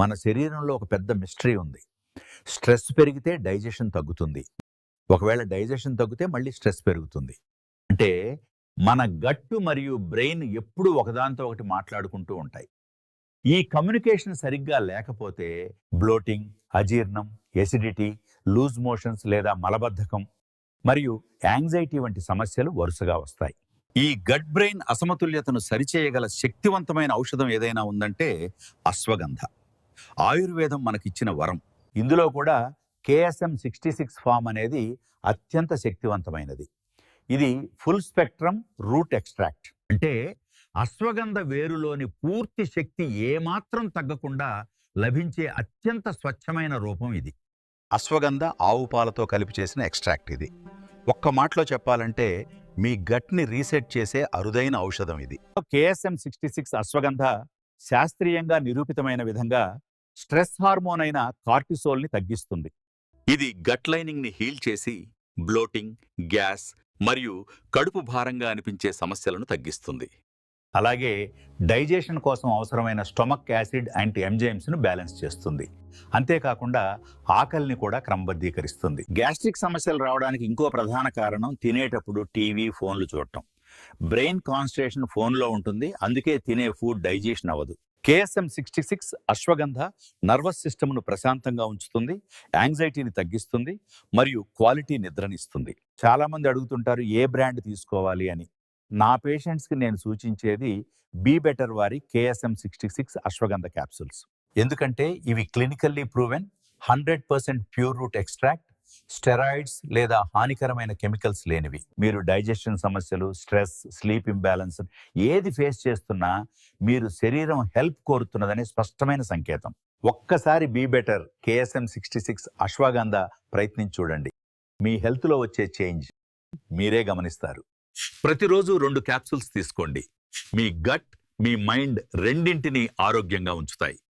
మన శరీరంలో ఒక పెద్ద మిస్టరీ ఉంది. స్ట్రెస్ పెరిగితే డైజెషన్ తగ్గుతుంది. ఒకవేళ డైజెషన్ తగ్గితే మళ్ళీ స్ట్రెస్ పెరుగుతుంది. అంటే మన గట్టు మరియు బ్రెయిన్ ఎప్పుడూ ఒకదానితో ఒకటి మాట్లాడుకుంటూ ఉంటాయి. ఈ కమ్యూనికేషన్ సరిగ్గా లేకపోతే బ్లోటింగ్, అజీర్ణం, ఎసిడిటీ, లూజ్ మోషన్స్ లేదా మలబద్ధకం మరియు యాంగ్జైటీ వంటి సమస్యలు వరుసగా వస్తాయి. ఈ గట్ బ్రెయిన్ అసమతుల్యతను సరిచేయగల శక్తివంతమైన ఔషధం ఏదైనా ఉందంటే అశ్వగంధ. ఆయుర్వేదం మనకిచ్చిన వరం. ఇందులో కూడా KSM 66 ఫామ్ అనేది అత్యంత శక్తివంతమైనది. ఇది ఫుల్ స్పెక్ట్రమ్ రూట్ ఎక్స్ట్రాక్ట్. అంటే అశ్వగంధ వేరులోని పూర్తి శక్తి ఏమాత్రం తగ్గకుండా లభించే అత్యంత స్వచ్ఛమైన రూపం ఇది. అశ్వగంధ ఆవు పాలతో కలిపి చేసిన ఎక్స్ట్రాక్ట్ ఇది. ఒక్క మాటలో చెప్పాలంటే మీ గట్ని రీసెట్ చేసే అరుదైన ఔషధం ఇది. KSM 66 అశ్వగంధ శాస్త్రీయంగా నిరూపితమైన విధంగా స్ట్రెస్ హార్మోన్ అయిన కార్టిసోల్ని తగ్గిస్తుంది. ఇది గట్ లైనింగ్ని హీల్ చేసి బ్లోటింగ్, గ్యాస్ మరియు కడుపు భారంగా అనిపించే సమస్యలను తగ్గిస్తుంది. అలాగే డైజెషన్ కోసం అవసరమైన స్టొమక్ యాసిడ్ అండ్ ఎంజైమ్స్ను బ్యాలెన్స్ చేస్తుంది. అంతేకాకుండా ఆకలిని కూడా క్రమబద్ధీకరిస్తుంది. గ్యాస్ట్రిక్ సమస్యలు రావడానికి ఇంకో ప్రధాన కారణం తినేటప్పుడు టీవీ, ఫోన్లు చూడటం. బ్రెయిన్ కాన్సంట్రేషన్ ఫోన్లో ఉంటుంది, అందుకే తినే ఫుడ్ డైజెషన్ అవ్వదు. KSM 66 అశ్వగంధ నర్వస్ సిస్టమ్ను ప్రశాంతంగా ఉంచుతుంది, యాంగ్జైటీని తగ్గిస్తుంది మరియు క్వాలిటీ నిద్రనిస్తుంది. చాలామంది అడుగుతుంటారు ఏ బ్రాండ్ తీసుకోవాలి అని. నా పేషెంట్స్కి నేను సూచించేది బీ బెటర్ వారి KSM 66 అశ్వగంధ క్యాప్సూల్స్. ఎందుకంటే ఇవి clinically proven 100% pure route extract, steroids లేదా హానికరమైన కెమికల్స్ లేనివి. మీరు డైజెషన్ సమస్యలు, స్ట్రెస్, స్లీప్ ఇంబ్యాలెన్స్ ఏది ఫేస్ చేస్తున్నా మీరు శరీరం హెల్ప్ కోరుతున్నదనే స్పష్టమైన సంకేతం. ఒక్కసారి బీ బెటర్ KSM 66 అశ్వగంధ ప్రయత్నించి చూడండి. మీ హెల్త్లో వచ్చే చేంజ్ మీరే గమనిస్తారు. ప్రతిరోజు 2 క్యాప్సూల్స్ తీసుకోండి. మీ గట్, మీ మైండ్ రెండింటినీ ఆరోగ్యంగా ఉంచుతాయి.